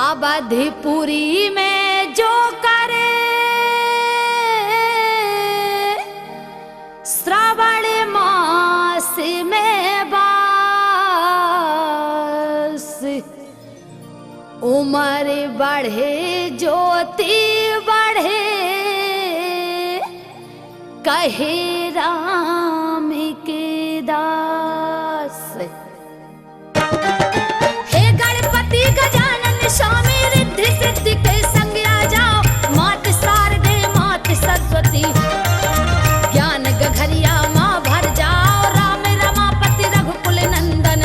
अवधपुरी में जो करे श्रावण मास में बास, उम्र बढ़े ज्योति बढ़े, कहे राम के दास। हे गणपति गजानन स्वामी रिद्धि सिद्धि के संग आ जाओ, मात शारदे मात सरस्वती, ज्ञान गघरिया माँ भर जाओ, राम रमापति रघुकुल नंदन,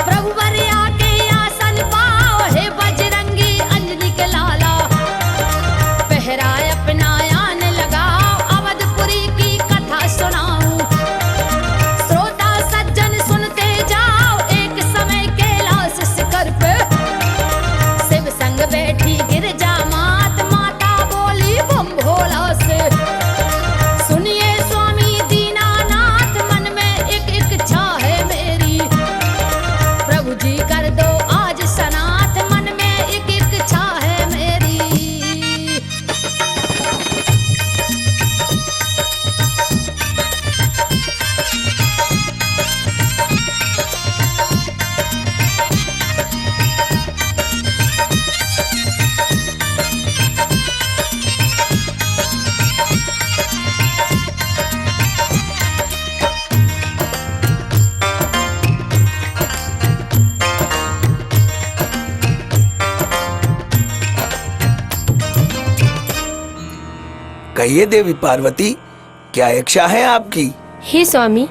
प्रभु वरिया के आसन पाओ, हे बजरंगी अंजनी के लाला, पहराए अपना यान लगाओ, अवधपुरी की कथा सुनाऊं, श्रोता सज्जन सुनते जाओ, एक समय कैलाश शिखर पे शिव संग बैठी गिरजा मात, माता बोली बम भोला से, सुनिए स्वामी दीनानाथ, मन में एक इच्छा है मेरी, प्रभु जी कर दो आज सनाथ, मन में एक इच्छा है मेरी। कहिए देवी पार्वती, क्या इच्छा है आपकी? हे स्वामी,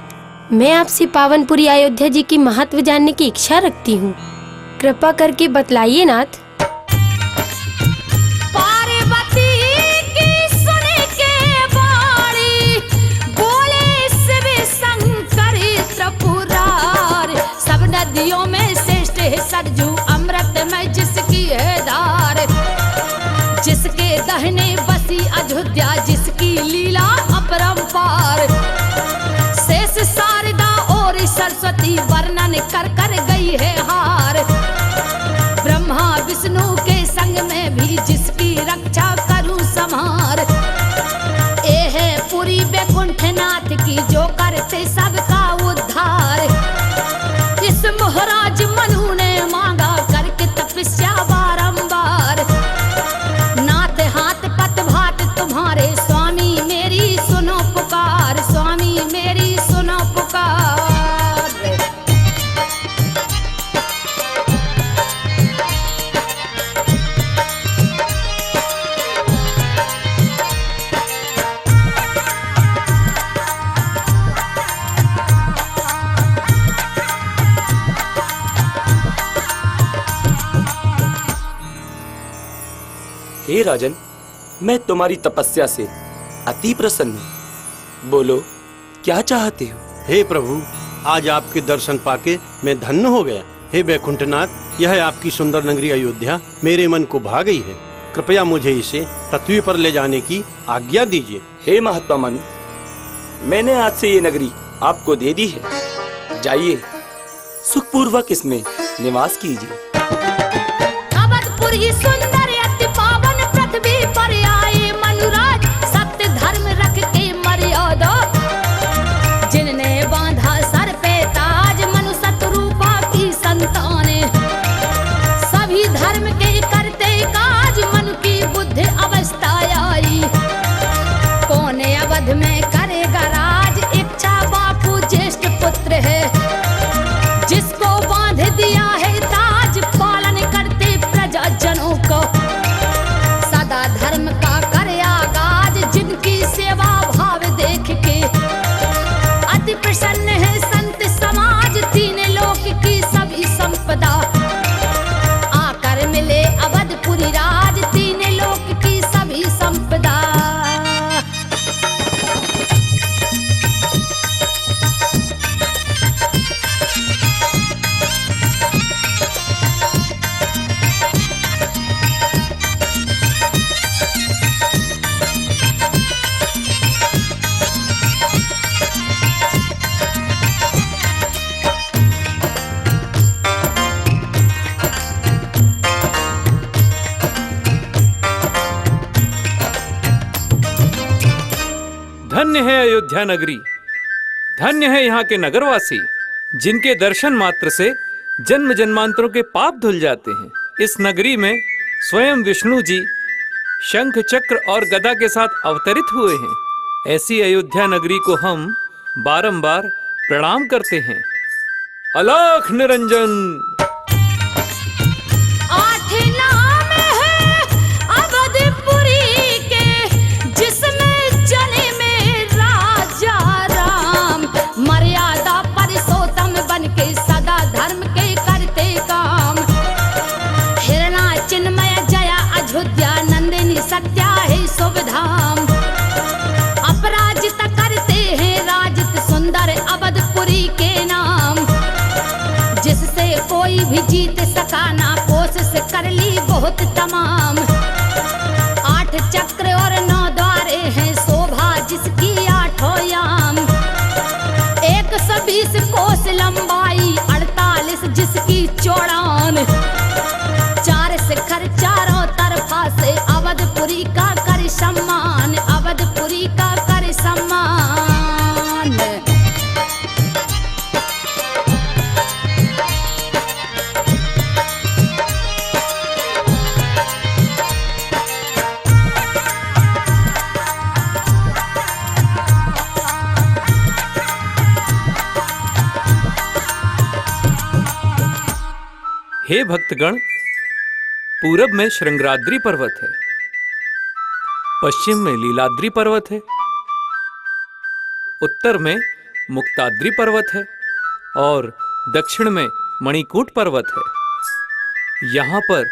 मैं आपसे पावनपुरी अयोध्या जी की महत्व जानने की इच्छा रखती हूँ, कृपा करके बतलाइए नाथ। पार्वती की सुन के बाणी, बोले शिव शंकर त्रिपुरार, सब नदियों में श्रेष्ठ है सरजू, अमृत में जिसकी है धार, जिसके दहने बसी अयोध्या, जिसकी लीला अपरंपार, शेष शारदा और सरस्वती वर्णन कर कर गई है हार, ब्रह्मा विष्णु के संग में भी जिसकी रक्षा करूं संहार, ए है पुरी वैकुंठनाथ की जो करते सबका उद्धार, इस महाराज मनु ने मांगा करके तपस्या बारंबार, नाथ हाथ पत भात तुम्हारे, स्वामी मेरी सुनो पुकार, स्वामी मेरी सुनो पुकार। हे राजन, मैं तुम्हारी तपस्या से अति प्रसन्न हूँ, बोलो क्या चाहते हो? हे प्रभु, आज आपके दर्शन पाके मैं धन्य हो गया। हे वैकुंठनाथ, यह आपकी सुंदर नगरी अयोध्या मेरे मन को भा गई है, कृपया मुझे इसे पृथ्वी पर ले जाने की आज्ञा दीजिए। हे महात्मा मनु, मैंने आज से ये नगरी आपको दे दी है, जाइए सुखपूर्वक इसमें निवास कीजिए। अवधपुरी सुंदर अति पावन पृथ्वी पर आए मनुराज, सत्य धर्म रख के मर्यादा, जिनने बांधा सर पे ताज, मनु सतरूपा की संताने, सभी धर्म के करते काज, मनु की बुद्धि अवस्था आई, कौन अवध में करेगा राज, इच्छा बापू ज्येष्ठ पुत्र है, जिसको बांध दिया है ताज, पालन करते प्रजा जनों को, सदा धर्म का धन्य है अयोध्या नगरी, धन्य है यहाँ के नगरवासी, जिनके दर्शन मात्र से जन्म जन्मांतरों के पाप धुल जाते हैं। इस नगरी में स्वयं विष्णु जी शंख चक्र और गदा के साथ अवतरित हुए हैं। ऐसी अयोध्या नगरी को हम बारंबार प्रणाम करते हैं। अलख निरंजन। आठ नाम है अवधपुरी के, जिसमें जने में राजा राम, मर्यादा पुरुषोत्तम बन के सदा धर्म के करते काम। हिरणा चिन्मय जया अयोध्या नंदिनी सत्या है शुभ धाम। अपराजित करते हैं राजित सुंदर अवधपुरी के नाम। जिससे कोई भी जीत सका ना, कोशिश कर ली बहुत तमाम। 8 चक्र और 9 द्वारे हैं, शोभा जिसकी 8 याम। 120 कोस लंबाई, 48 जिसकी चौड़ान। 4 शिखर चारों तरफा से, अवधपुरी का कर सम्मान, अवधपुरी का कर सम्मान। हे भक्तगण, पूरब में श्रृंगराद्रि पर्वत है, पश्चिम में लीलाद्रि पर्वत है, उत्तर में मुक्ताद्रि पर्वत है और दक्षिण में मणिकूट पर्वत है। यहाँ पर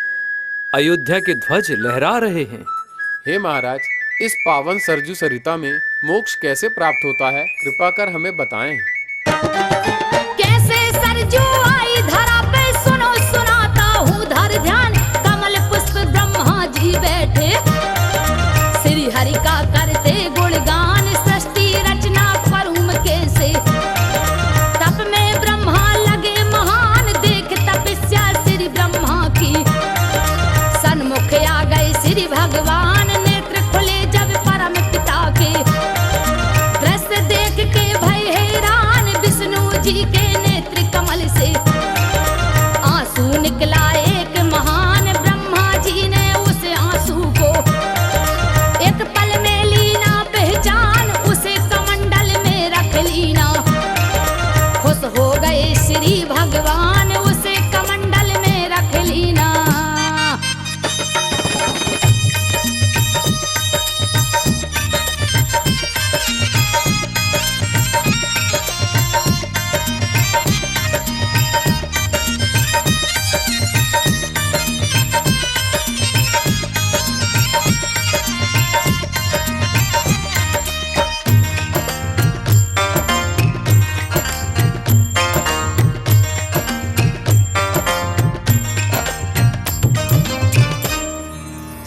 अयोध्या के ध्वज लहरा रहे हैं। हे महाराज, इस पावन सरजू सरिता में मोक्ष कैसे प्राप्त होता है, कृपा कर हमें बताएं। कैसे सरजू आई धरा पे, सुनो सुनाता हूँ धर ध्यान। कमल पुष्प ब्रह्मा जी बैठे, श्री हरि का करते गुणगान। सृष्टि रचना परुम कैसे, तप में ब्रह्मा लगे महान। देख तपस्या श्री ब्रह्मा की, सन्मुख आ गए श्री भगवान। नेत्र खुले जब परम पिता के, दृश्य देख के भय हैरान। विष्णु जी के नेत्र कमल से आंसू निकला एक महान। ब्रह्मा जी ने उस आंसू को एक पल में लीना पहचान। उसे कमंडल में रख लीना, खुश हो गए श्री भगवान। उसे कमंडल में रख लीना।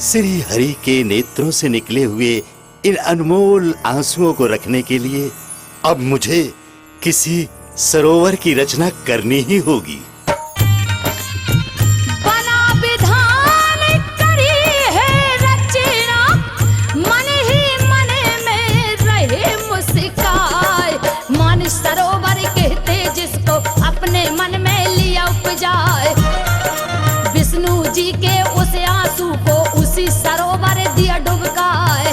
श्री हरि के नेत्रों से निकले हुए इन अनमोल आंसुओं को रखने के लिए अब मुझे किसी सरोवर की रचना करनी ही होगी। बना विधान करी है रचना, मन ही मन में रहे मुस्काए। मन सरोवर कहते जिसको, अपने मन में लिया उपजाए। विष्णु जी के उस आंसू को उसी सरोवर दिया डुबकाए।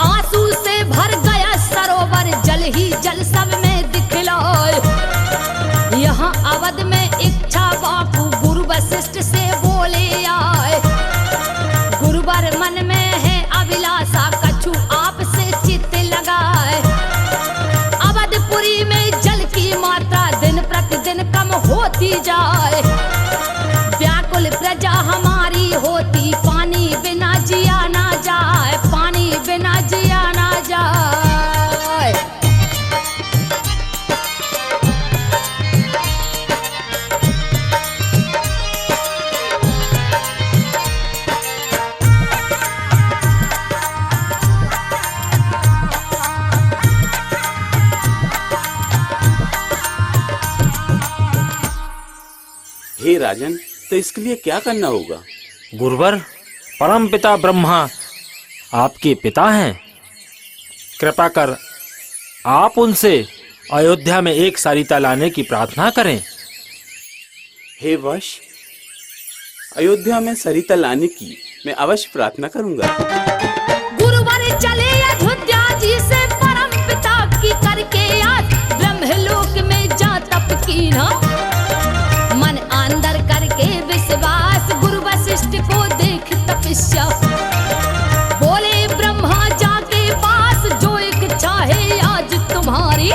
आंसू से भर गया सरोवर, जल ही जल सब में दिखलाए। यहाँ अवध में इच्छा बापू गुरु वशिष्ठ से बोले आए। गुरुवर मन में है अभिलाषा, कछु आपसे चित्त लगाए। अवधपुरी में जल की मात्रा दिन प्रतिदिन कम होती जाए। व्याकुल प्रजा हमारी होती, पानी बिना जिया ना जाए, पानी बिना जिया ना जाए। हे राजन, तो इसके लिए क्या करना होगा? गुरुवर, परम पिता ब्रह्मा आपके पिता हैं। कृपा कर आप उनसे अयोध्या में एक सरिता लाने की प्रार्थना करें। हे वश, अयोध्या में सरिता लाने की मैं अवश्य प्रार्थना करूंगा। गुरुवर चले अयोध्या जी से परम पिता की करके याद, ब्रह्मलोक में जा तप की ना, मन अंदर करके विश्वास, गुरु वशिष्ठ को देख तपस्या, बोले ब्रह्मा जाके पास, जो इच्छा है आज तुम्हारी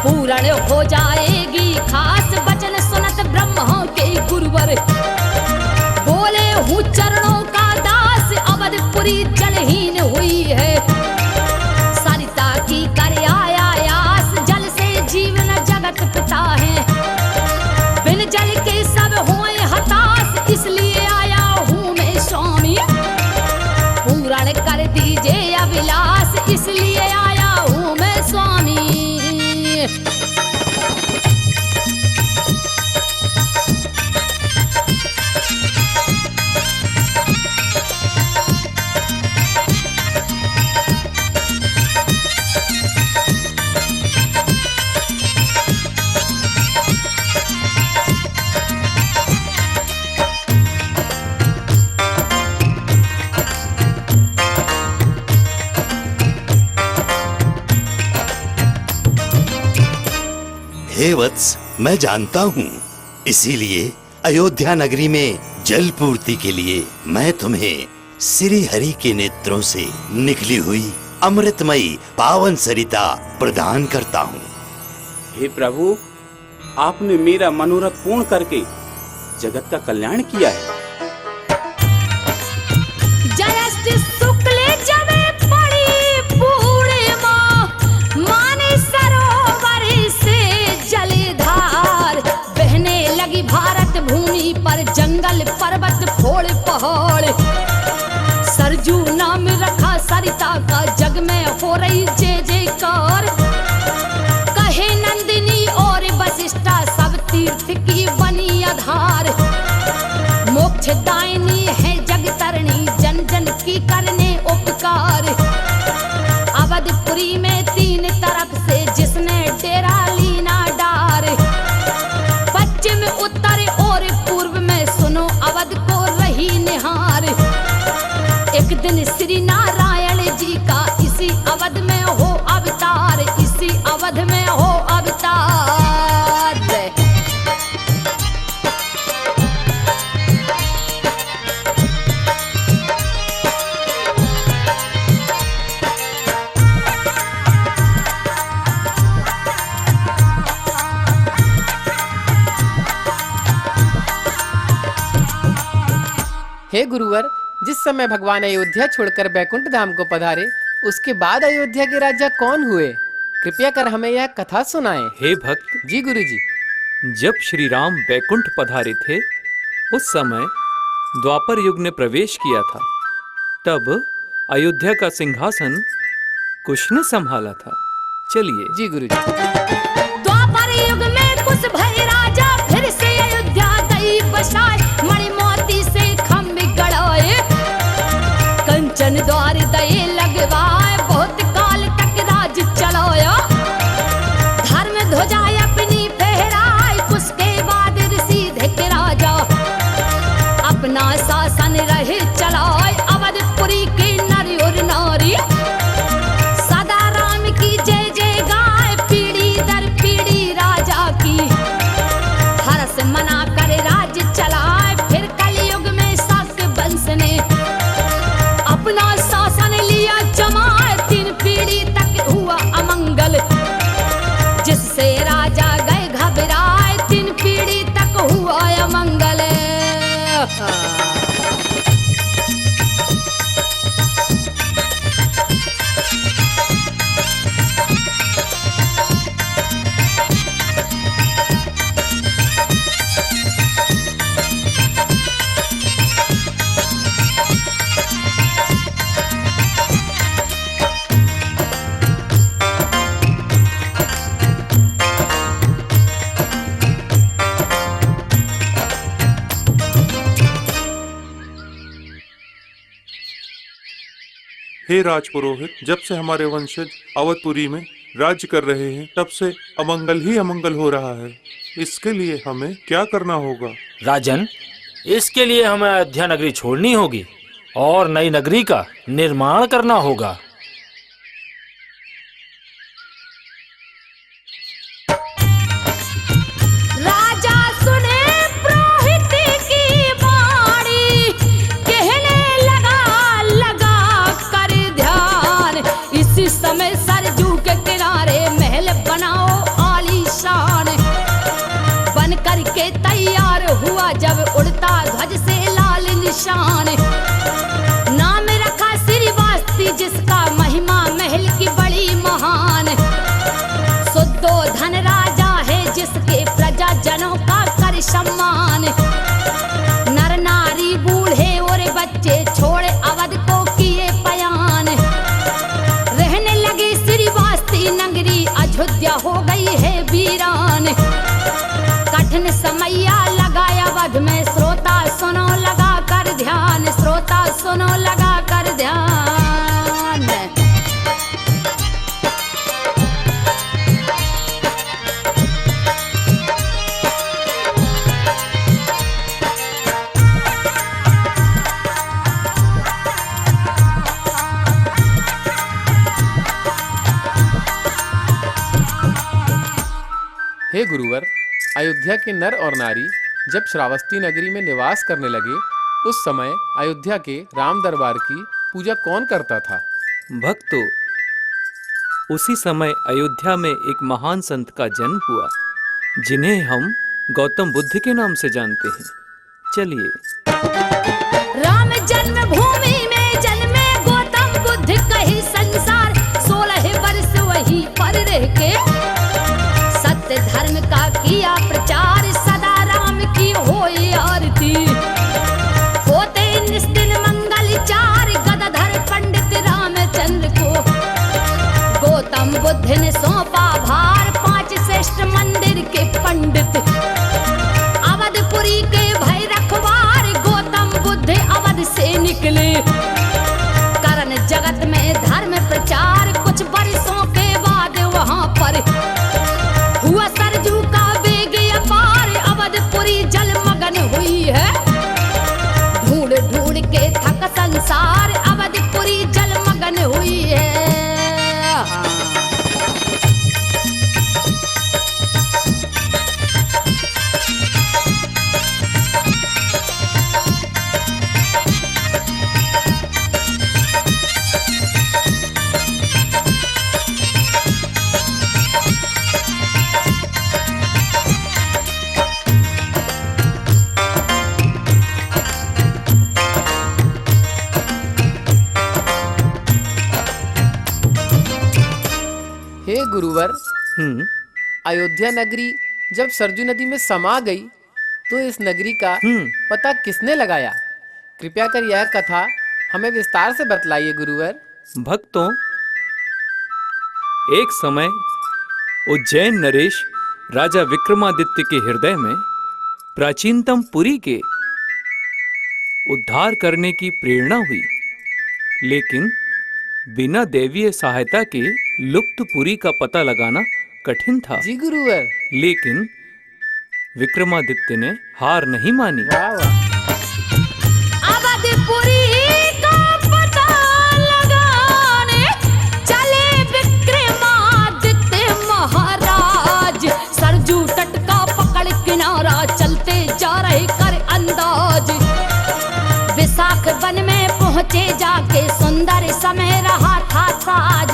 पूर्ण हो जाएगी खास। वचन सुनत ब्रह्मा के गुरुवर, बोले हूँ चरणों का दास, अवधपुरी जलहीन हुई है, सरिता की कर आया यास, जल से जीवन जगत पिता है, बिन जल के सब होए हताश, इसलिए आया हूँ मैं स्वामी, पूर्ण कर दीजिए अभिलाष, इसलिए आया हूँ मैं स्वामी। हे वत्स, मैं जानता हूँ, इसीलिए अयोध्या नगरी में जल पूर्ति के लिए मैं तुम्हें श्री हरि के नेत्रों से निकली हुई अमृतमयी पावन सरिता प्रदान करता हूँ। हे प्रभु, आपने मेरा मनोरथ पूर्ण करके जगत का कल्याण किया है। जयस्ति शुक्ल जमे पड़ी पूर्णिमा, माने सरोवर से जलधार, बहने लगी भारत भूमि पर, जंगल पर्वत फोड़ पहाड़, सरजू नाम रखा सरिता का, जग में हो रही जय जयकार, कहे नंदिनी और वशिष्ठा, सब तीर्थ की बनी आधार, मोक्ष दायिनी है जग तरणी, जन जन की करने उपकार, अवधपुरी में तीन तरफ से जिसने डेरा लीना डार, पश्चिम उत्तर और पूर्व में सुनो अवध को रही निहार, एक दिन श्री नारायण जी का इसी अवध में हो अवतार, इसी अवध में हो अवतार। हे गुरुवर, जिस समय भगवान अयोध्या छोड़कर बैकुंठ धाम को पधारे, उसके बाद अयोध्या के राजा कौन हुए? कृपया कर हमें यह कथा सुनाएं। हे भक्त, जी गुरुजी। जब श्री राम बैकुंठ पधारे थे, उस समय द्वापर युग ने प्रवेश किया था। तब अयोध्या का सिंहासन कुश ने संभाला था। चलिए। जी गुरुजी। द्वापर युग में कुश भय राजा, फिर से अयोध्या गई बसाए, मणि मोती से खम्भ गड़ाए, कंचन द्वार दये लगवाए, बहुत काल तक राज चलाया, धर्म ध्वजा अपनी फहराए, कुश के बाद ऋषि धिक राजा, अपना शासन रहे चलाए, अवधपुरी के नर और नारी, सदा राम की जय जय गाए, पीढ़ी दर पीढ़ी राजा की, हर्ष मना कर राज चलाए, फिर कलयुग में शाक्य वंश ने अपना शासन लिया जमाए, 3 पीढ़ी तक हुआ अमंगल, जिससे राजा गए घबराए, 3 पीढ़ी तक हुआ अमंगल। हे राजपुरोहित, जब से हमारे वंशज अवधपुरी में राज्य कर रहे हैं तब से अमंगल ही अमंगल हो रहा है। इसके लिए हमें क्या करना होगा? राजन, इसके लिए हमें अयोध्या नगरी छोड़नी होगी और नई नगरी का निर्माण करना होगा। राजा सुने पुरोहित की वाणी, कहने लगा कर ध्यान। इसी समय सरजू के किनारे महल बनाओ आलीशान। बन करके तैयार हुआ जब उड़ता ध्वज से लाल निशान। नाम रखा श्रीवास्ती जिसका महिमा महल की बड़ी महान। शुद्धोधन राजा है जिसके प्रजा जनों का कर सम्मान। नर नारी बूढ़े और बच्चे छोड़े अवध को किए पयान। रहने लगे श्रीवास्ती नगरी, अयोध्या हो गई है वीरान। कठिन समैया लगाया वध में, श्रोता सुनो लगा कर ध्यान। श्रोता सुनो लगा कर ध्यान। हे गुरुवर, अयोध्या के नर और नारी जब श्रावस्ती नगरी में निवास करने लगे, उस समय अयोध्या के राम दरबार की पूजा कौन करता था? भक्तों, उसी समय अयोध्या में एक महान संत का जन्म हुआ जिन्हें हम गौतम बुद्ध के नाम से जानते हैं। चलिए। राम जन्मभूमि में जन्मे गौतम बुद्ध, कही संसार 16 वर्ष वहीं पर रह के। सत्य धर्म का किया प्रचार, सदा राम की होई आरती। होते निस्दिन मंगल चार, गदाधर पंडित रामचंद्र को। गौतम बुद्ध ने सौंपा भार, 5 श्रेष्ठ मंदिर के पंडित। अवधपुरी के भय रखवार, गौतम बुद्ध अवध से निकले। करन जगत में धर्म प्रचार, कुछ वर्षों के बाद वहां पर हुआ सरजू का वेग अपार। अवधपुरी जलमग्न हुई है, ढूंढ ढूंढ के थक संसार। अवधपुरी जलमग्न हुई है। हे गुरुवर, अयोध्या नगरी जब सरजू नदी में समा गई तो इस नगरी का पता किसने लगाया? कृपया कर यह कथा हमें विस्तार से बतलाइए गुरुवर। भक्तों, एक समय उज्जैन नरेश राजा विक्रमादित्य के हृदय में प्राचीनतम पुरी के उद्धार करने की प्रेरणा हुई, लेकिन बिना दैवीय सहायता के लुप्त पुरी का पता लगाना कठिन था। जी गुरुवर। लेकिन विक्रमादित्य ने हार नहीं मानी। अवधपुरी का पता लगाने चले विक्रमादित्य महाराज। सरजू तट का पकड़ किनारा, चलते जा रहे कर अंदाज। विशाख वन में पहुंचे जाके, सुंदर समय रहा था साज।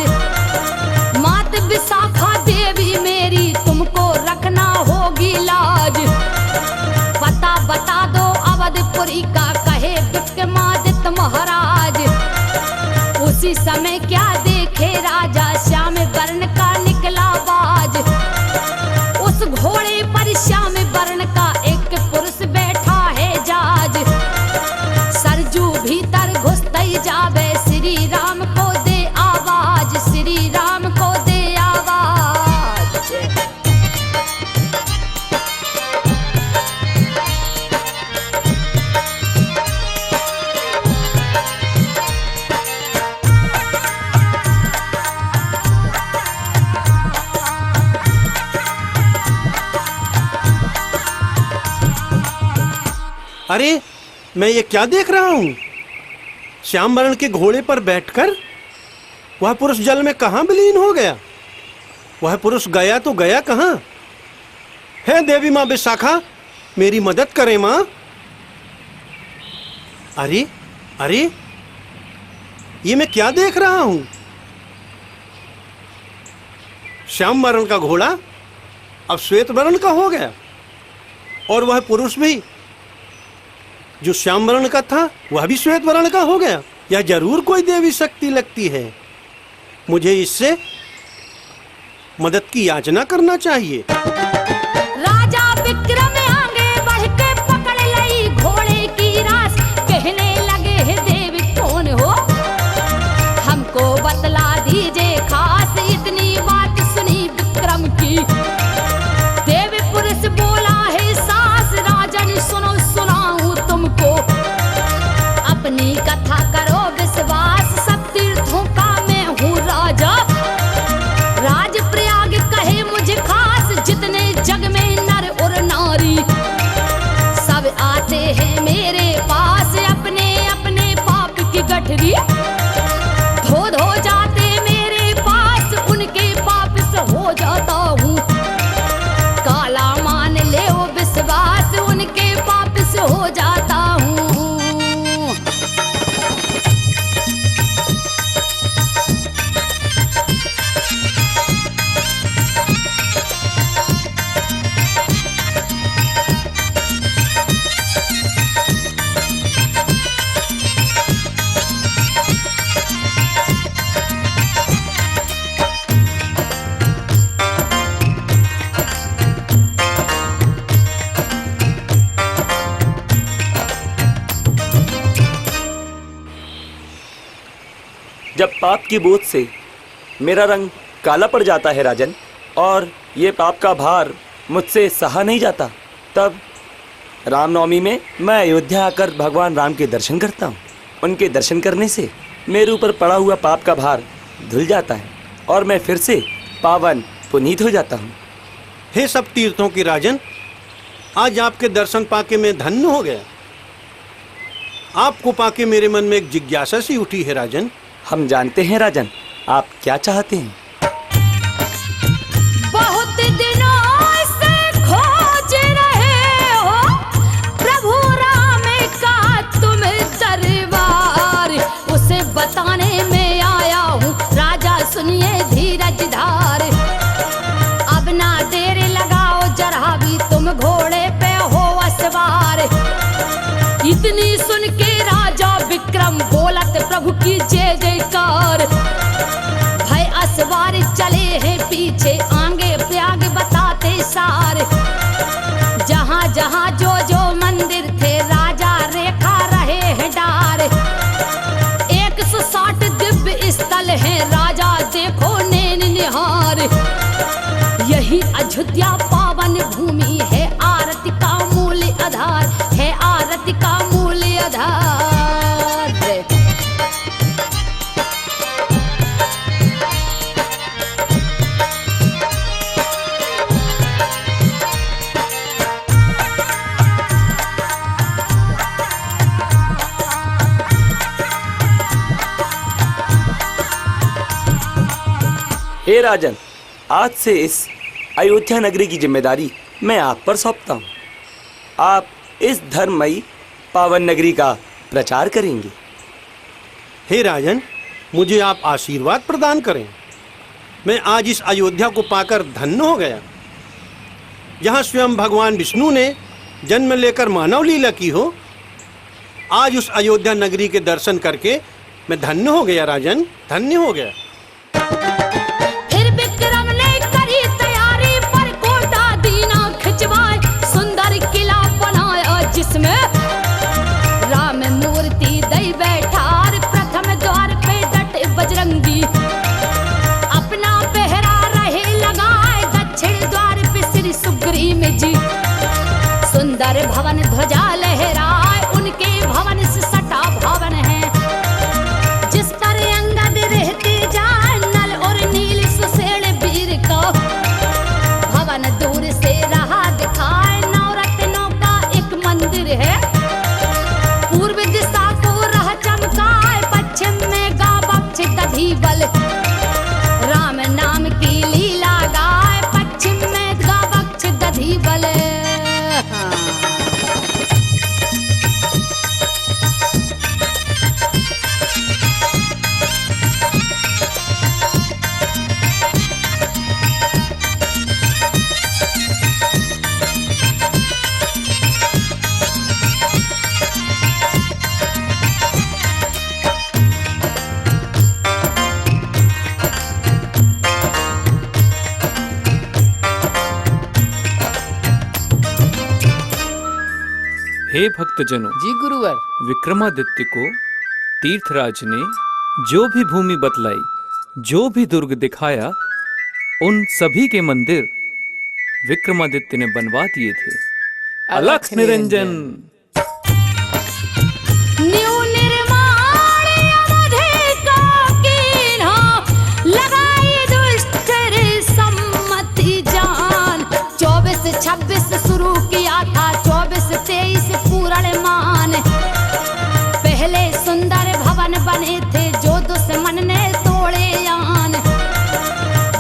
मात विशाखा देवी मेरी, तुमको रखना होगी लाज। पता बता दो अवधपुरी का, कहे विक्रमादित्य महाराज। उसी समय क्या देखे राजा, श्याम वर्ण का निकला बाज। उस घोड़े पर श्याम वर्ण का एक पुरुष बैठा है जाज। सरजू भीतर घुसते जावे, श्री राम को अरे मैं ये क्या देख रहा हूँ? श्याम वर्ण के घोड़े पर बैठकर वह पुरुष जल में कहाँ विलीन हो गया? वह पुरुष गया तो गया कहाँ? है देवी माँ विशाखा, मेरी मदद करें माँ। अरे अरे ये मैं क्या देख रहा हूं? श्याम वर्ण का घोड़ा अब श्वेत वर्ण का हो गया, और वह पुरुष भी जो श्याम वर्ण का था वह भी श्वेत वर्ण का हो गया। यह जरूर कोई देवी शक्ति लगती है। मुझे इससे मदद की याचना करना चाहिए। राजा विक्रम आगे बढ़ के पकड़ लई घोड़े की रास, कहने लगे हे देवी कौन हो, हमको बतला दीजिए खास। इतनी बात सुनी विक्रम की, देवी पुरुष बोला है सास, राजन सुनो सुनाऊं तुमको, अपनी कथा करो विश्वास। सब तीर्थों का मैं हूँ राजा, राज प्रयाग कहे मुझे खास। जितने जग में नर और नारी सब आते हैं मेरे पास, अपने अपने पाप की गठरी धो धो जाते मेरे पास, उनके पाप से हो जाता हूँ काला। मान ले वो विश्वास, उनके पाप से हो जाता हूँ। जब पाप की बोझ से मेरा रंग काला पड़ जाता है राजन, और ये पाप का भार मुझसे सहा नहीं जाता, तब रामनवमी में मैं अयोध्या आकर भगवान राम के दर्शन करता हूँ। उनके दर्शन करने से मेरे ऊपर पड़ा हुआ पाप का भार धुल जाता है और मैं फिर से पावन पुनीत हो जाता हूँ। हे सब तीर्थों के राजन, आज आपके दर्शन पाके मैं धन्य हो गया। आपको पाके मेरे मन में एक जिज्ञासा सी उठी है राजन। हम जानते हैं राजन, आप क्या चाहते हैं। बहुत दिनों से खोज रहे हो प्रभु राम का तुम दरबार, उसे बताने में आया हूँ राजा सुनिए धीरज धार। अब ना देर लगाओ जरा भी, तुम घोड़े पे हो असवार। इतनी सुन के राजा विक्रम बोलत प्रभु की जय जयकार। भय असवार चले हैं पीछे, आगे प्रयाग बताते सार। जहाँ जहाँ जो जो मंदिर थे राजा रेखा रहे हैं डार। 160 दिव्य स्थल हैं राजा देखो नैन निहार। यही अयोध्या पावन भूमि है, आरती का मूल आधार है, आरती का मूल आधार। हे राजन, आज से इस अयोध्या नगरी की जिम्मेदारी मैं आप पर सौंपता हूँ। आप इस धर्ममयी पावन नगरी का प्रचार करेंगे। हे राजन, मुझे आप आशीर्वाद प्रदान करें। मैं आज इस अयोध्या को पाकर धन्य हो गया। जहाँ स्वयं भगवान विष्णु ने जन्म लेकर मानव लीला की हो, आज उस अयोध्या नगरी के दर्शन करके मैं धन्य हो गया राजन, धन्य हो गया। फिर विक्रम ने करी तैयारी पर कोटा दीना खिंचवाए, सुंदर किला बनाया जिसमें राम मूर्ति दई बैठार। प्रथम द्वार पे डटे बजरंगी, अपना पहरा रहे लगाए। दक्षिण द्वार पे श्री सुग्रीव जी, सुंदर भवन ध्वजा लहराए। उनके भवन से सटा भवन है, जिस पर अंगद रहते जाए। नल और नील सुशेष वीर का भवन दूर से रहा दिखाए। नवरत्नों का एक मंदिर है, हे भक्तजनों, जी गुरुवर। विक्रमादित्य को तीर्थराज ने जो भी भूमि बतलाई, जो भी दुर्ग दिखाया, उन सभी के मंदिर विक्रमादित्य ने बनवा दिए थे। अलख निरंजन। न्यू निर्माण अवधि का कीन्हा, लगाई दुष्ट सम्मति जान। 24-26 शुरू किया था, 24-23 पूर्णमान। पहले सुंदर भवन बने थे, जो दुश्मन ने तोड़े यान।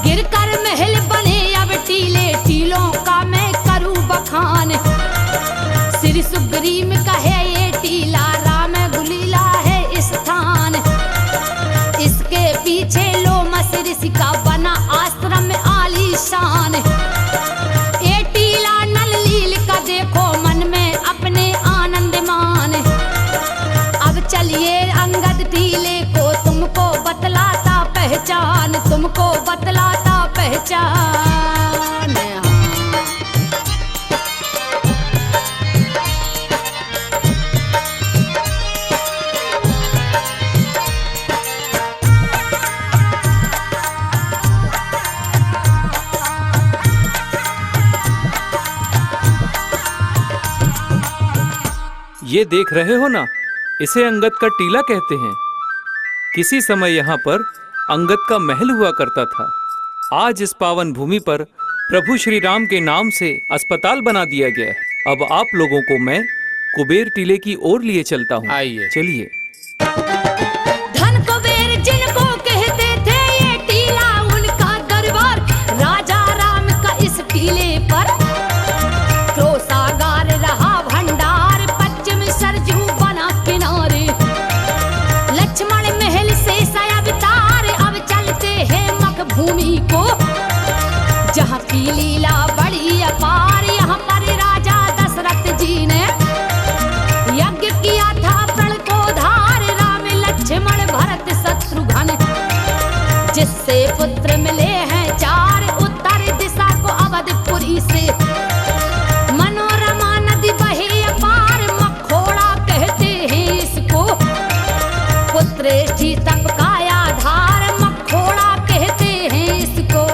गिरकर महल बने अब टीले, टीलों का मैं करूं बखान। श्री सुग्रीव कहे ये टीला, राम गुलीला है स्थान। इसके पीछे लोमस ऋषि का बना आश्रम आलीशान। ये टीला नल लील का देखो, मन में अपने आनंद मान। अब चलिए अंगद टीले को, तुमको बतलाता पहचान, तुमको बतलाता पहचान। ये देख रहे हो ना, इसे अंगद का टीला कहते हैं। किसी समय यहाँ पर अंगद का महल हुआ करता था। आज इस पावन भूमि पर प्रभु श्री राम के नाम से अस्पताल बना दिया गया है। अब आप लोगों को मैं कुबेर टीले की ओर लिए चलता हूँ। आइए। चलिए। धन कुबेर जिनको कहते थे, ये टीला उनका दरबार। राजा राम का इस टीले पर क्रोशागार रहा भंडार। पश्चिम सरजू बना किनारे, लक्ष्मण महल से सया वितार। अब चलते हैं मक भूमि को, जहाँ की लीला बड़ी अपार। यहाँ पर राजा दशरथ जी ने यज्ञ किया था प्रण को धार। राम लक्ष्मण भरत शत्रुघ्न, जिससे पुत्र मिले हैं 4। उत्तर दिशा को अवधपुरी से मनोरमा नदी बहे अपार। मखोड़ा कहते हैं इसको, पुत्रेष्ठी तप का आधार। मखोड़ा कहते हैं इसको।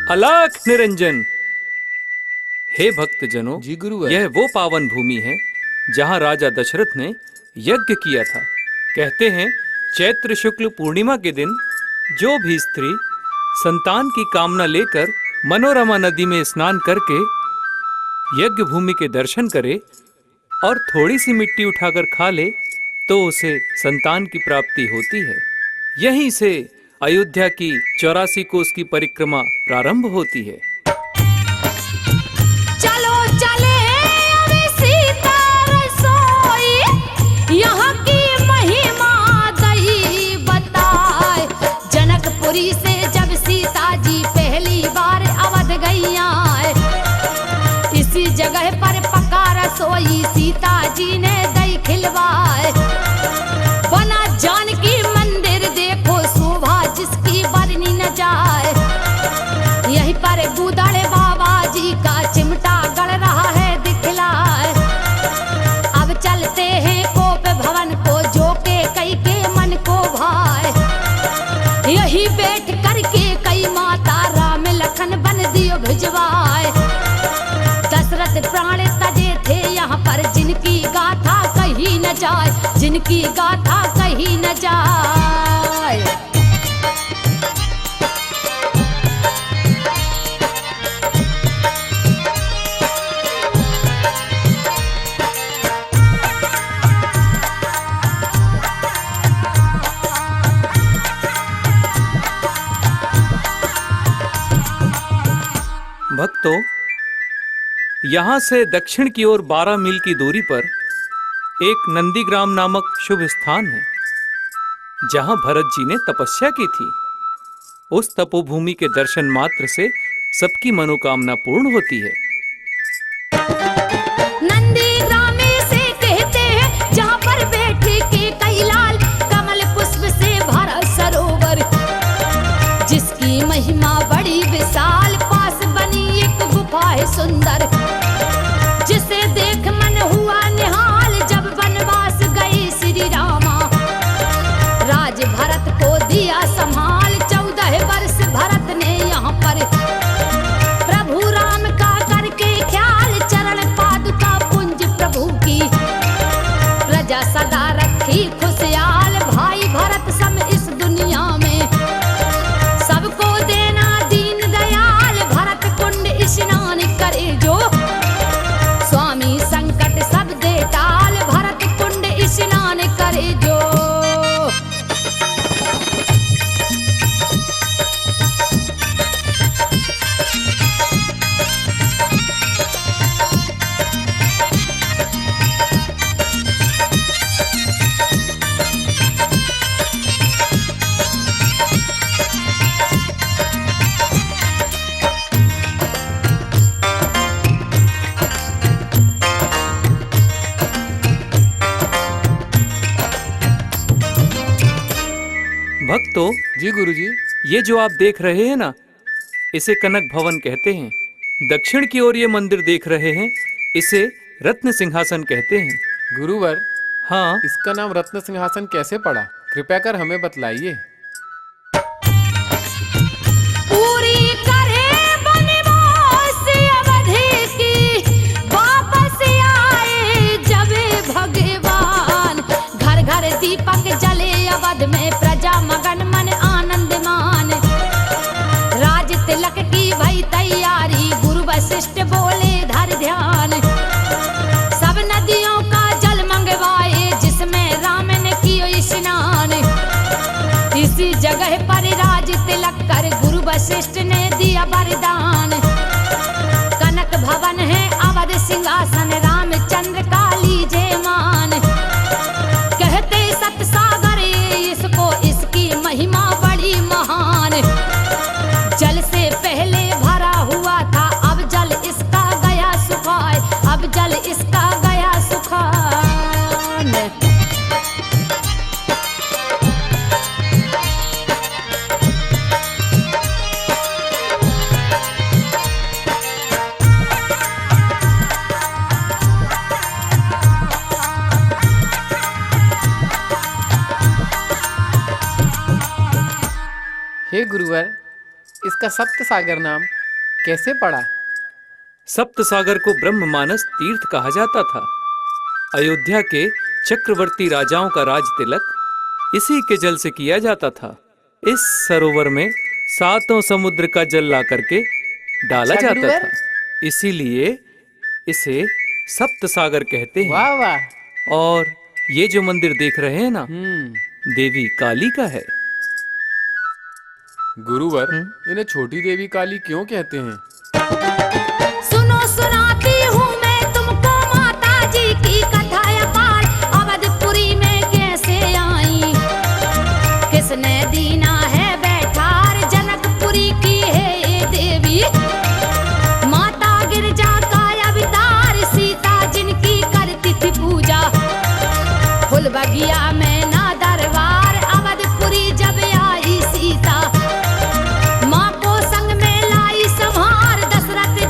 अलख निरंजन। हे भक्तजनों, जी गुरुवर। यह वो पावन भूमि है जहाँ राजा दशरथ ने यज्ञ किया था। कहते हैं चैत्र शुक्ल पूर्णिमा के दिन जो भी स्त्री संतान की कामना लेकर मनोरमा नदी में स्नान करके यज्ञ भूमि के दर्शन करे और थोड़ी सी मिट्टी उठाकर खा ले, तो उसे संतान की प्राप्ति होती है। यहीं से अयोध्या की 84 कोस की परिक्रमा प्रारंभ होती है। चलो चले अभी सीता रसोई, यहाँ की महिमा दई बताए। जनकपुरी से जब सीता जी पहली बार अवध गई आए, इसी जगह पर पका रसोई सीता जी ने दई खिलवाए। बना जानकी मंदिर देखो, शोभा जिसकी बरनी न जाए। यहीं पर गुदड़ बाबा जी का चिमटा गड़ रहा है दिखलाए। अब चलते हैं कोप भवन को, जो के कई के मन को भाए। यही बैठ करके कई माता राम लखन बन दियो भिजवाए। दशरथ प्राण तजे थे यहाँ पर, जिनकी गाथा कहीं न जाए, जिनकी गाथा कहीं न जाए। भक्तों, यहाँ से दक्षिण की ओर 12 मील की दूरी पर एक नंदीग्राम नामक शुभ स्थान है, जहाँ भरत जी ने तपस्या की थी। उस तपोभूमि के दर्शन मात्र से सबकी मनोकामना पूर्ण होती है। नंदीग्राम से कहते हैं जहाँ पर बैठे के कई लाल, कमल पुष्प से भरा सरोवर, जिसकी महिमा बड़ी विशाल, पास बनी एक गुफा है सुंदर, जिसे देख मन हुआ निहाल। जब वनवास गए श्री रामा, राज भरत को दिया संभाल। 14 वर्ष भरत ने यहाँ पर प्रभु राम का करके ख्याल, चरण पादुका पुंज प्रभु की प्रजा सदा रखी खुशहाल। भाई भरत सम इस दुनिया में सबको देना दीन दयाल, भरत कुंड स्नान करे जो, स्वामी संकट सब दे टाल, भरत कुंड स्नान करे जो। भक्तों, जी गुरुजी। ये जो आप देख रहे हैं ना, इसे कनक भवन कहते हैं। दक्षिण की ओर ये मंदिर देख रहे हैं, इसे रत्न सिंहासन कहते हैं। गुरुवर, हाँ, इसका नाम रत्न सिंहासन कैसे पड़ा? कृपया कर हमें बतलाइए। पूरी करे वनवास अवधि की, वापस आए जब भगवान। घर घर दीपक जले अवध में, प्रजा मगन मन आनंद मान। राज तिलक की भई तैयारी, गुरु वशिष्ठ बोले धर ध्यान। सब नदियों का जल मंगवाए, जिसमें राम ने कियो स्नान। इसी जगह पर राज तिलक कर, गुरु वशिष्ठ ने दिया वरदान। कनक भवन है अवध सिंहासन, रामचंद्र का लीजे मान। कहते सत सागर इसको, इसकी महिमा बड़ी महान। जल से पहले भरा हुआ था, अब जल इसका गया सुखाए, अब जल इसका गया सुखाए। हे गुरुवर, इसका सप्त सागर नाम कैसे पड़ा? सप्त सागर को ब्रह्म मानस तीर्थ कहा जाता था। अयोध्या के चक्रवर्ती राजाओं का राज तिलक इसी के जल से किया जाता था। इस सरोवर में 7 समुद्र का जल ला करके डाला अच्छा जाता गुरुवर? था, इसीलिए इसे सप्त सागर कहते हैं। वाह वाह। और ये जो मंदिर देख रहे हैं ना, देवी काली का है। गुरुवर, इन्हें छोटी देवी काली क्यों कहते हैं? सुनो सुनाती हूँ मैं तुमको माता जी की कथा अपार। अवधपुरी में कैसे आई, किसने दीना है बैठार। जनकपुरी की है ये देवी, माता गिरजा का अवतार। सीता जिनकी करती थी पूजा, फुल बगिया में ना दरबार। अवधपुरी जब आई सीता, माँ को संग में लाई संभार। दशरथ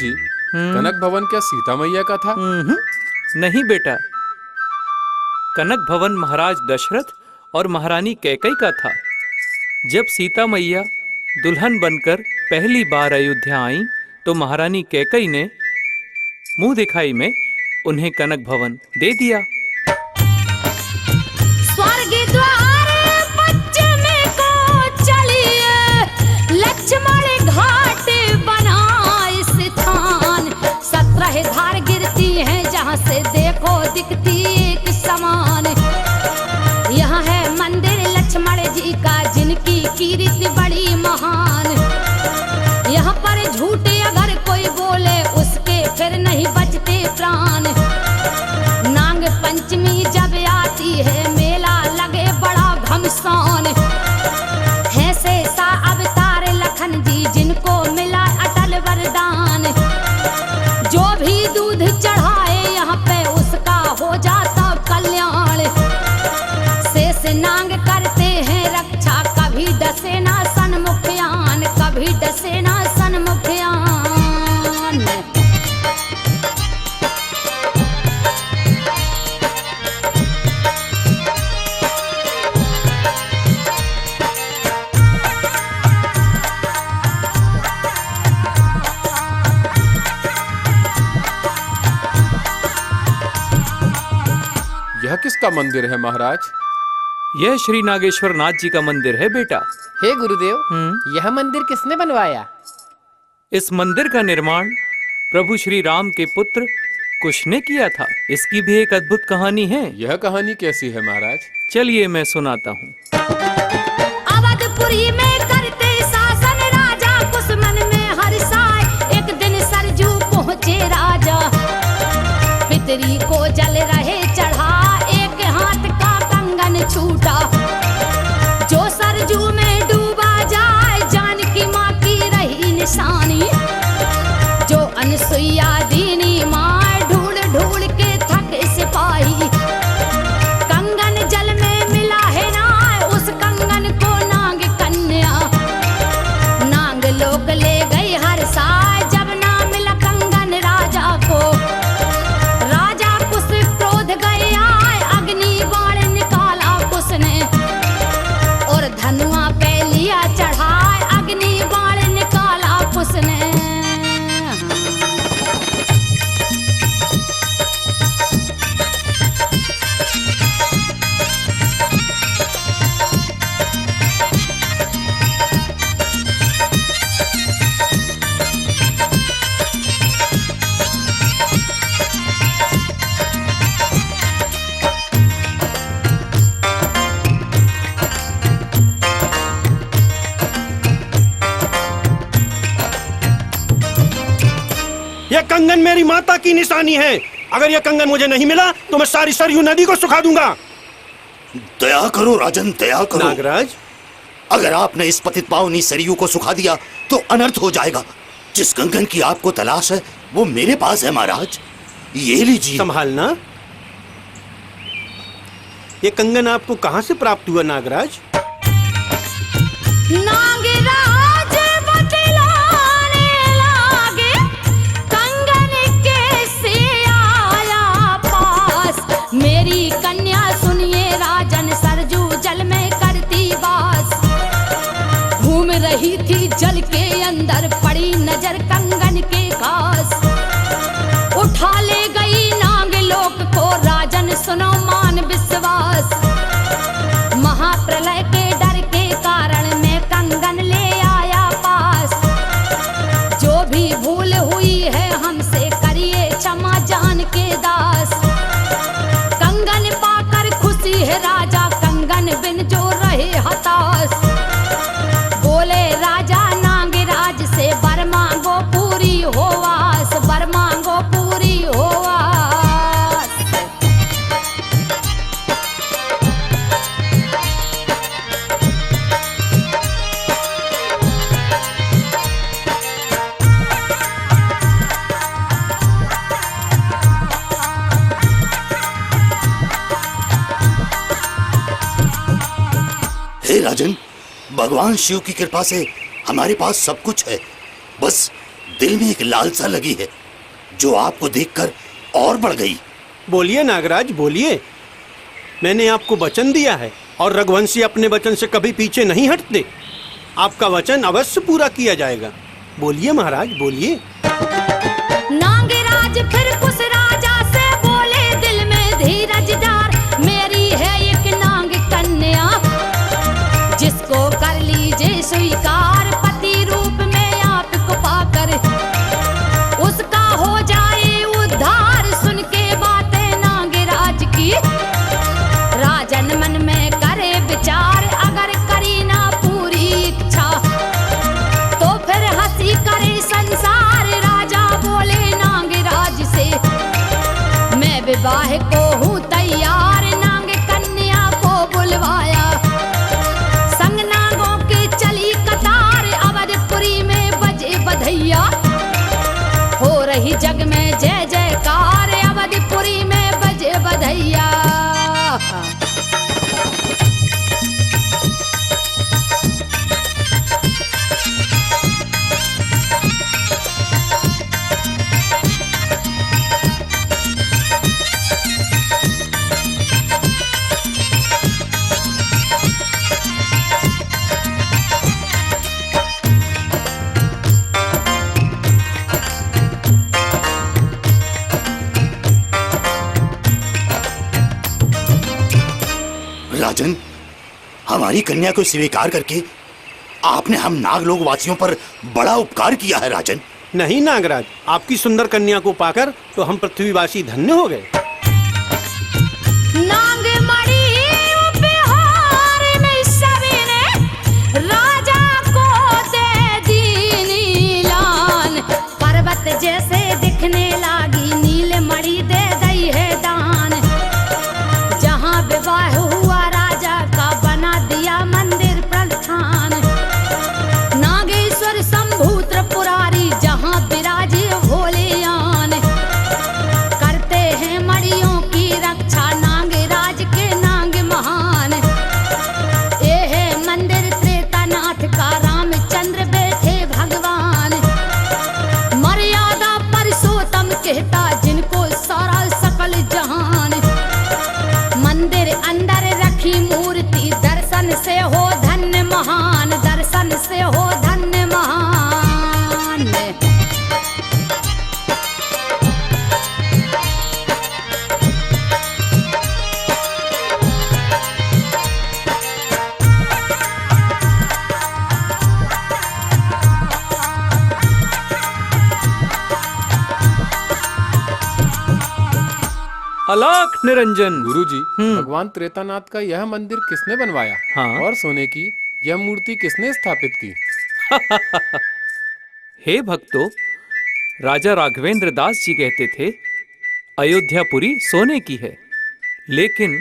गुरुजी, कनक भवन क्या सीता मैया का था? नहीं बेटा, कनक भवन महाराज दशरथ और महारानी कैकई का था। जब सीता मैया दुल्हन बनकर पहली बार अयोध्या आई तो महारानी कैकई ने मुंह दिखाई में उन्हें कनक भवन दे दिया। स्वर्ग द्वार पश्चिम को चलिए, लक्ष्मण घाट बना स्थान। 17 धार गिरती हैं जहाँ से देखो दिखती एक समान। यहाँ है मंदिर लक्ष्मण जी का जिनकी कीर्ति बड़ी महान। यहाँ पर झूठे अगर कोई बोले उसके फिर नहीं बचते प्राण। नांग पंचमी जब आती है मेला लगे बड़ा घमसान। है शेषा अवतार लखन जी जिनको मिला अटल वरदान। जो भी दूध चढ़ाए यहाँ पे उसका हो जाता कल्याण। शेष नांग करते हैं रक्षा, कभी डसे ना सन्मुखयान, कभी डसे ना सन्मुखयान। यह किसका मंदिर है महाराज? यह श्री नागेश्वर नाथ जी का मंदिर है बेटा। हे गुरुदेव, यह मंदिर किसने बनवाया? इस मंदिर का निर्माण प्रभु श्री राम के पुत्र कुश ने किया था। इसकी भी एक अद्भुत कहानी है। यह कहानी कैसी है महाराज? चलिए मैं सुनाता हूँ। अवधपुरी में करते शासन राजा कुश मन में हर्षाए। एक दिन सरजू पहुँचे राजा, पितरी को जल रहे चढ़ा, एक हाथ का कंगन छूटा। जो सरजू में डूबा जाए जानकी माँ की रही निशानी। जो अनसुईया दीनी माँ ढूंढ ढूंढ के थक सिपाही। कंगन जल में मिला है ना, उस कंगन को नांग कन्या। नांग लोग ले गई हर साय, जब ना मिला कंगन राजा को। राजा कुश क्रोध गए आए, अग्नि बाण निकाला कुश ने। और धनुआ पे लिया चढ़ाए, अग्नि बाण निकाला कुश ने। यह कंगन मेरी माता की निशानी है। अगर यह कंगन मुझे नहीं मिला तो मैं सारी सरयू नदी को सुखा दूंगा। दया करो राजन, दया करो। नागराज, अगर आपने इस पतित पावनी सरयू को सुखा दिया तो अनर्थ हो जाएगा। जिस कंगन की आपको तलाश है वो मेरे पास है महाराज, ये लीजिए। संभालना। ये कंगन आपको कहाँ से प्राप्त हुआ नागराज? नागराज बतलाने लागे, कंगन कैसे आया पास। मेरी कन्या सुनिए राजन, सरजू जल में करती वास। घूम रही थी जल के अंदर, पड़ी नजर कंगन के पास। उठा ले गई नाग लोक को, राजन सुनो मान विश्वास। महाप्रलय के डर के कारण मैं कंगन ले आया पास। जो भी भूल हुई है हमसे करिए क्षमा जान के दास। कंगन पाकर खुशी है राजा, कंगन बिन जो रहे हताश। बोले राजा नागराज से, वर मांगो पूरी होवास, वर मांगो पूरी होवास। हे राजन, भगवान शिव की कृपा से हमारे पास सब कुछ है। बस दिल में एक लालसा लगी है जो आपको देखकर और बढ़ गई। बोलिए नागराज, बोलिए। मैंने आपको वचन दिया है और रघुवंशी अपने वचन से कभी पीछे नहीं हटते। आपका वचन अवश्य पूरा किया जाएगा। बोलिए महाराज, बोलिए। नांगराज फिर उस राजा से बोले दिल में धीरजदार, मेरी है एक नांग कन्या, जिसको कर लीजिए स्वीकार, पति रूप में आपको पाकर उसका हो जाए उद्धार। सुन के बातें नांगराज की राजन मन में करे विचार, अगर करी ना पूरी इच्छा तो फिर हंसी करे संसार। राजा बोले नांगराज से, मैं विवाह को हूँ तैयार। नांग कन्या को बुलवाया, संग नांगों की चली कतार, अवधपुरी में बजे बधैया, हो रही जग में जय जयकार, अवधपुरी में बजे बधैया। राजन, हमारी कन्या को स्वीकार करके आपने हम नागलोक वासियों पर बड़ा उपकार किया है राजन। नहीं नागराज, आपकी सुंदर कन्या को पाकर तो हम पृथ्वीवासी धन्य हो गए। नांग मणि उपहार में सविने राजा को दे दी नीलान, पर्वत जैसे दिखने लागी नील मणि दे दई है दान। जहाँ विवाह हुआ राजा का बना दिया मंदिर प्रधान, नागेश्वर शंभू त्रिपुरारी जहाँ विराजे भोलेयान, करते हैं मड़ियों की रक्षा नागराज के नांग महान। ये है मंदिर त्रेतानाथ का, रामचंद्र बैठे भगवान, मर्यादा पुरुषोत्तम कहता जिनको सारा सकल जहान। मंदिर अंदर रखी मूर्ति, दर्शन से हो धन्य महान, दर्शन से हो धन्य महान। अलाख निरंजन। गुरुजी, भगवान त्रेतानाथ का यह मंदिर किसने बनवाया? हाँ? और सोने की यह मूर्ति किसने स्थापित की? हे भक्तों, राजा राघवेंद्र दास जी कहते थे अयोध्यापुरी सोने की है, लेकिन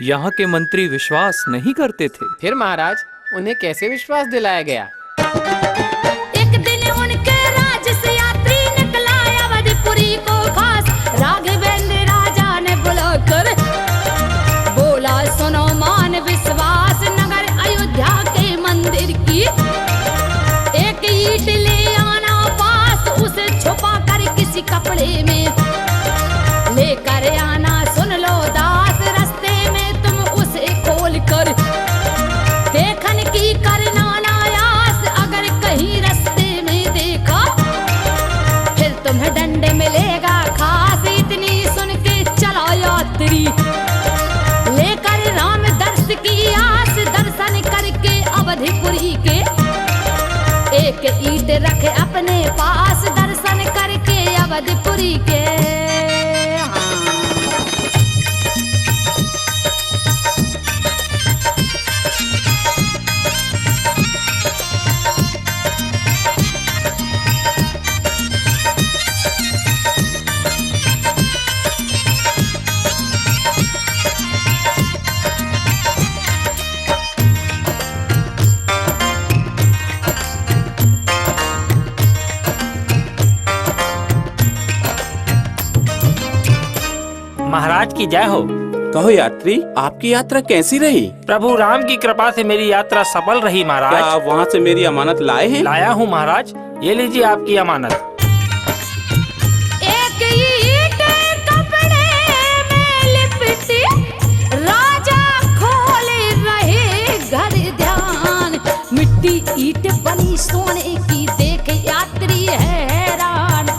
यहाँ के मंत्री विश्वास नहीं करते थे। फिर महाराज उन्हें कैसे विश्वास दिलाया गया? एक दिन उनके राज्य से यात्री निकला अवधपुरी को खास, राघवेंद्र राजा ने बुलाकर बोला सुनो मान विश्वास, नगर अयोध्या के मंदिर की एक ईंट ले आना पास, उसे छुपा कर किसी कपड़े में लेकर आना। सुन लो दास, रास्ते में तुम उसे खोल कर देखन की करना नायास, अगर कहीं रास्ते में देखा फिर तुम्हें डंडे मिलेगा खास। इतनी सुन के चला यात्री लेकर राम दर्श की आस, दर्शन करके अवधपुरी के एक ईंट रखे अपने पास, दर्शन करके अवधपुरी के। महाराज की जय हो। कहो यात्री, आपकी यात्रा कैसी रही? प्रभु राम की कृपा से मेरी यात्रा सफल रही महाराज। क्या आप वहाँ से मेरी अमानत लाए हैं? लाया हूँ महाराज, ये लीजिए आपकी अमानत। टूटी ईंट बनी सोने की देख यात्री है हैरान।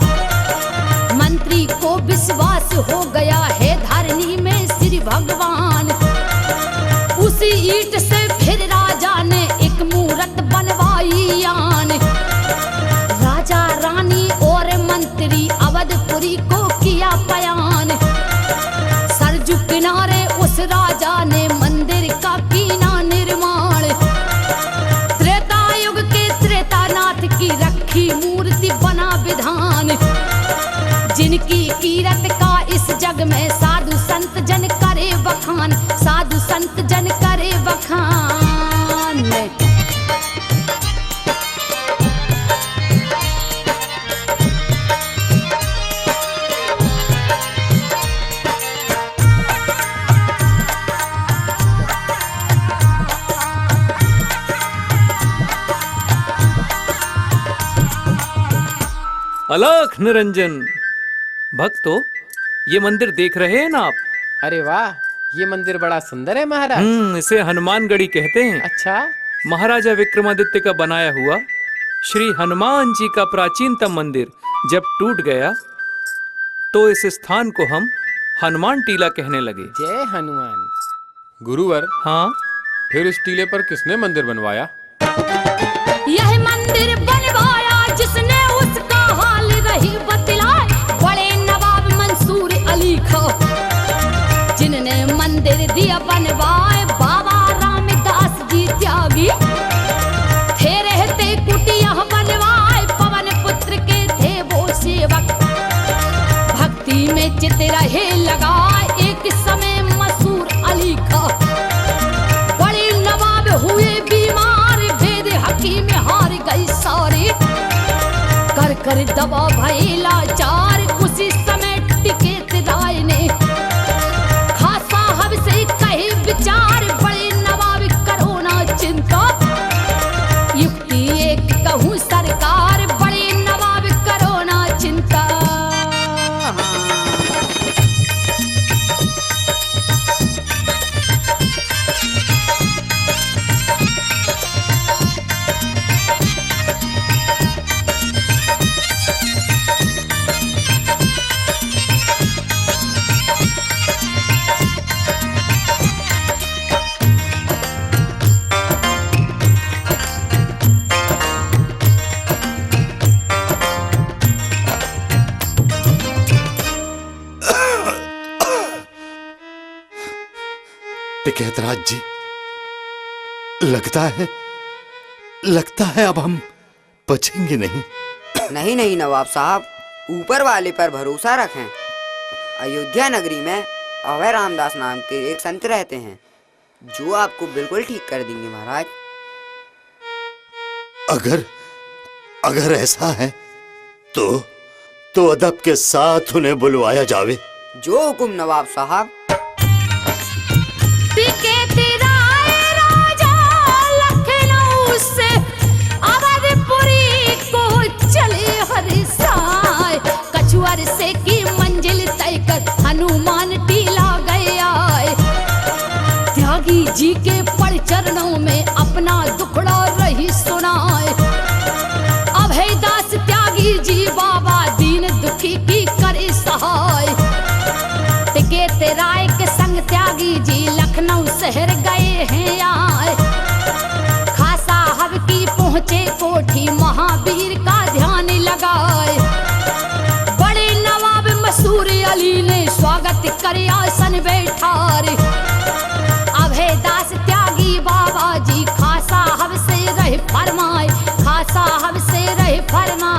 मंत्री को विश्वास हो गया है धरनी में श्री भगवान। उसी ईंट से फिर राजा ने एक मूरत बनवाई आन। राजा रानी और मंत्री अवधपुरी को किया बयान। सरजू किनारे उस राजा ने मंदिर का कीना निर्माण। त्रेता युग के त्रेतानाथ की रखी मूर्ति बना विधान। जिनकी कीरत का इस जग में साधु संत जन करे बखान। साधु संत जन करे बखान। अलख निरंजन भक्तों, ये मंदिर देख रहे हैं ना आप? अरे वाह, ये मंदिर बड़ा सुंदर है महाराज। इसे हनुमानगढ़ी कहते हैं। अच्छा। महाराजा विक्रमादित्य का बनाया हुआ श्री हनुमान जी का प्राचीनतम मंदिर जब टूट गया तो इस स्थान को हम हनुमान टीला कहने लगे। जय हनुमान। गुरुवर, हाँ, फिर इस टीले पर किसने मंदिर बनवाया? यह मंदिर बनवाया जिसने उसका हाल रही बतलाए। बड़े नवाब मंसूर अली खो जिनने मंदिर दिया बनवाए। बाबा रामदास जी त्यागी थे रहते कुटिया बनवाए। पवन पुत्र के थे वो सेवक भक्ति में चित रहे लगाए। एक समय मसूर अली खो बड़े नवाब हुए बीमार। वेद हकीम हार गई सारी कर कर दवा भई लाचार। उसी समय टिकैत राय ने खासा हब से कहे विचार। बड़े नवाब करो ना चिंता युक्ति एक कहूँ सरकार। बड़े नवाब करो ना चिंता। टिकैतराज जी, लगता है अब हम बचेंगे नहीं। नहीं नहीं नवाब साहब, ऊपर वाले पर भरोसा रखें। अयोध्या नगरी में अभय रामदास नाम के एक संत रहते हैं जो आपको बिल्कुल ठीक कर देंगे महाराज। अगर ऐसा है तो अदब के साथ उन्हें बुलवाया जावे। जो हुकुम नवाब साहब। टिकैत राय राजा लखनऊ से अवधपुरी को चले हरिसाय। कछुआर से की मंजिल तय कर हनुमान टीला गए आए। त्यागी जी के पड़ चरणों में अपना दुखड़ा रही सुनाए। अभयदास त्यागी जी बाबा दीन दुखी की करे सहाय। टिकैत राय के संग त्यागी जी लखनऊ शहर गए हैं आए। खासा हब की पहुँचे कोठी महावीर का ध्यान लगाए। बड़े नवाब मसूर अली ने स्वागत करे आसन बैठारे। अभयदास त्यागी बाबा जी खासा हब से रहे फरमाए। खासा हब से रहे फरमाए।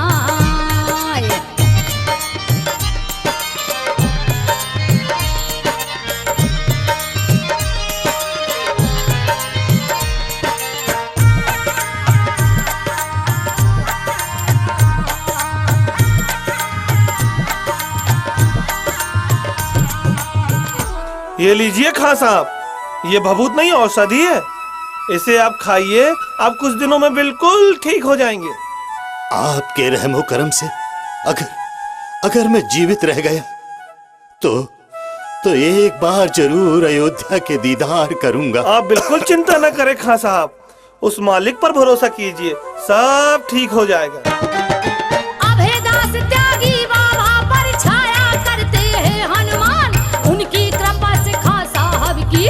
ये लीजिए खां साहब, ये भभूत नहीं औषधि है। इसे आप खाइए, आप कुछ दिनों में बिल्कुल ठीक हो जाएंगे। आपके रहमो करम से अगर मैं जीवित रह गया तो एक बार जरूर अयोध्या के दीदार करूंगा। आप बिल्कुल चिंता न करें खां साहब, उस मालिक पर भरोसा कीजिए, सब ठीक हो जाएगा। अभयदास त्यागी बाबा पर छाया करते हैं हनुमान, उनकी कृपा से खासा हब की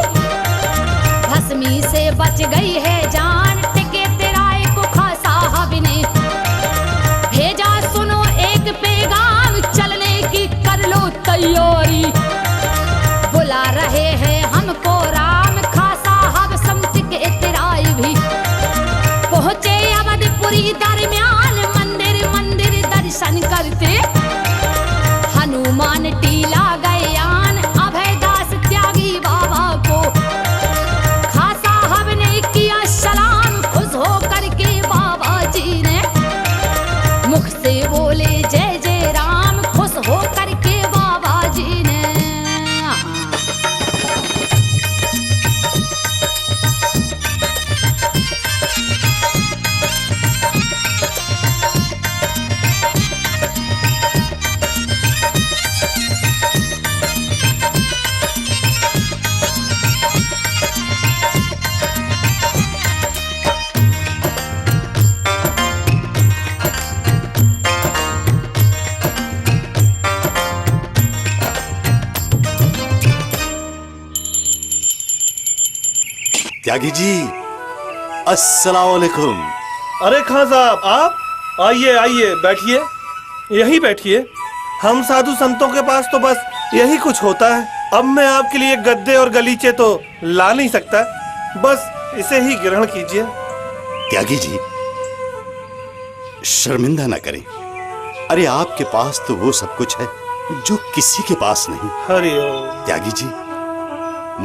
भस्मी से बच गई है जान, टिके तेराए को खासा हब ने भेजा सुनो एक पैगाम, चलने की कर लो तैयारी, बुला रहे हैं हमको राम, खासा हब समझ के तेराए भी पहुंचे अवधपुरी दरमियान, मंदिर मंदिर दर्शन करते हनुमान टीला गए आन, अभयदास त्यागी बाबा को खासा हब ने किया सलाम, खुश हो करके बाबा जी ने मुख से बोले जय जय राम, खुश हो करके बाबा जी ने। त्यागी जी, अस्सलाम वालेकुम। अरे खां साहब, आप आइए आइए, बैठिए, यही बैठिए। हम साधु संतों के पास तो बस यही कुछ होता है। अब मैं आपके लिए गद्दे और गलीचे तो ला नहीं सकता, बस इसे ही ग्रहण कीजिए। त्यागी जी, शर्मिंदा ना करें। अरे आपके पास तो वो सब कुछ है जो किसी के पास नहीं। हरिओम। त्यागी जी,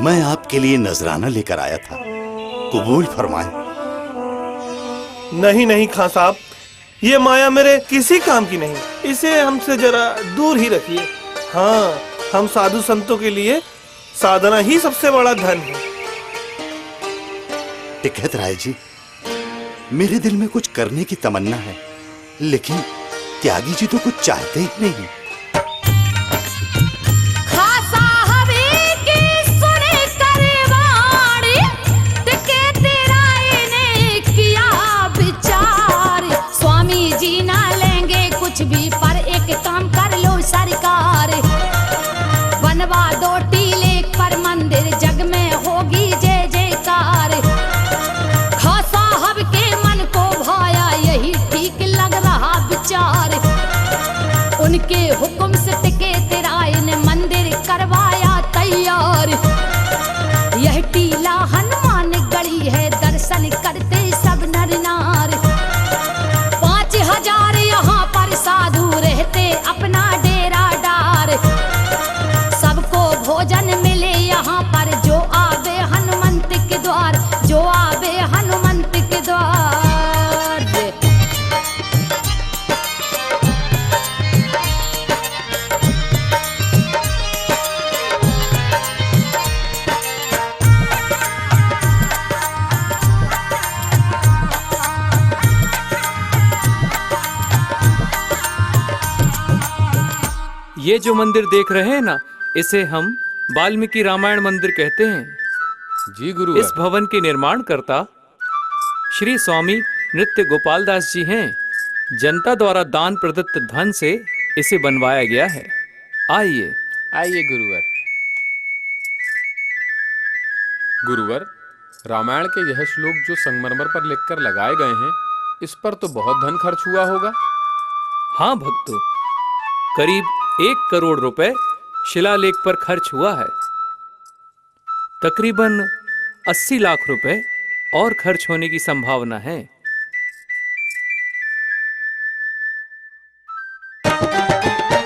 मैं आपके लिए नजराना लेकर आया था, कबूल फरमाएं। नहीं नहीं खां साहब, ये माया मेरे किसी काम की नहीं, इसे हमसे जरा दूर ही रखिए। हाँ, हम साधु संतों के लिए साधना ही सबसे बड़ा धन है। टिकैत राय जी, मेरे दिल में कुछ करने की तमन्ना है, लेकिन त्यागी जी तो कुछ चाहते ही नहीं। भी पर एक काम कर लो सरकार, बनवा दो टीले पर मंदिर, जग में होगी जय जयकार। खासा हब के मन को भाया यही ठीक लग रहा विचार, उनके हुक्म से टिके तेराए ने मंदिर करवाया तैयार। यह टीला हनुमान गढ़ी है, दर्शन करते सब नर नार। 5000 यहाँ पर साधु रहते अपना डेरा डार, सबको भोजन मिले यहाँ पर जो आवे हनुमंत के द्वार, जो आवे हनुमंत के द्वार। ये जो मंदिर देख रहे हैं ना, इसे हम वाल्मीकि रामायण मंदिर कहते हैं। जी गुरु। इस भवन के निर्माण कर्ता श्री स्वामी नृत्य गोपाल दास जी हैं। जनता द्वारा दान प्रदत्त धन से इसे बनवाया गया है। आइए आइए गुरुवर। गुरुवर, रामायण के यह श्लोक जो संगमरमर पर लिखकर लगाए गए हैं, इस पर तो बहुत धन खर्च हुआ होगा। हाँ भक्तों, करीब 1 करोड़ रुपए शिलालेख पर खर्च हुआ है। तकरीबन 80 लाख रुपए और खर्च होने की संभावना है।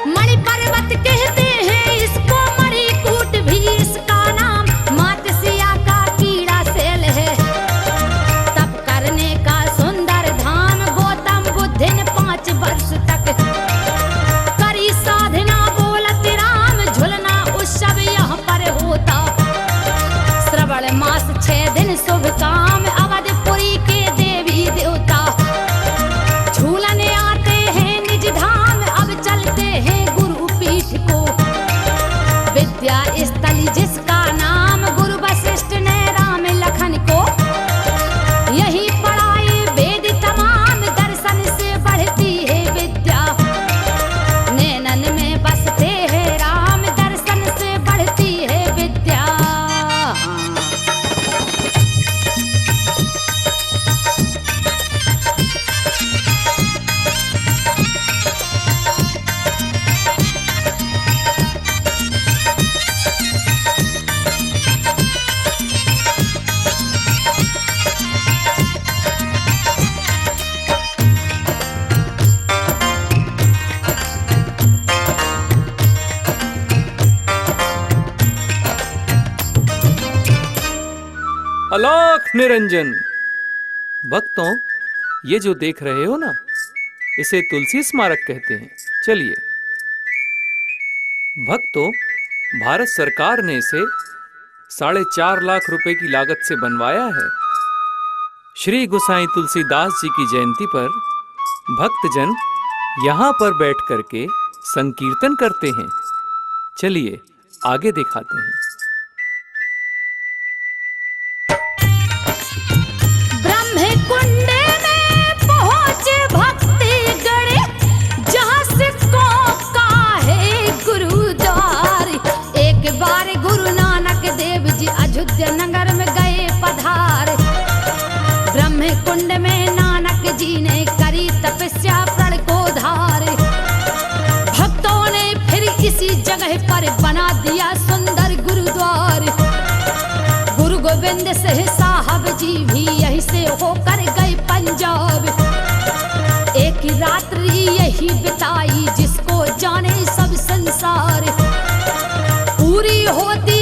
मणि पर्वत कहते हैं इसको, मणिकूट भी इसका नाम, मात सिया का कीड़ा सेल है, तप करने का सुंदर धाम। गौतम बुद्ध ने 5 वर्ष तक करी साधना, बोलत राम झुलना उत्सव यहाँ पर होता। श्रवण मास 6 दिन शुभ काम, अवधपुरी के देवी निरंजन। भक्तों, ये जो देख रहे हो ना, इसे तुलसी स्मारक कहते हैं। चलिए। भक्तों, भारत सरकार ने इसे 4.5 लाख रुपए की लागत से बनवाया है। श्री गोसाई तुलसीदास जी की जयंती पर भक्तजन यहाँ पर बैठ करके संकीर्तन करते हैं। चलिए आगे दिखाते हैं। ब्रह्मकुंड में पहुंचे भक्ति गणे, जहाँ सिखों का है गुरुद्वार। एक बार गुरु नानक देव जी अयोध्या नगर में गए पधार। ब्रह्मकुंड में नानक जी ने करी तपस्या प्रण को धार। भक्तों ने फिर इसी जगह पर बना दिया सुंदर गुरुद्वार। गुरु गोविंद सिंह साहब जी भी यहीं से होकर गए पंजाब। एक रात्रि यही बिताई जिसको जाने सब संसार। पूरी होती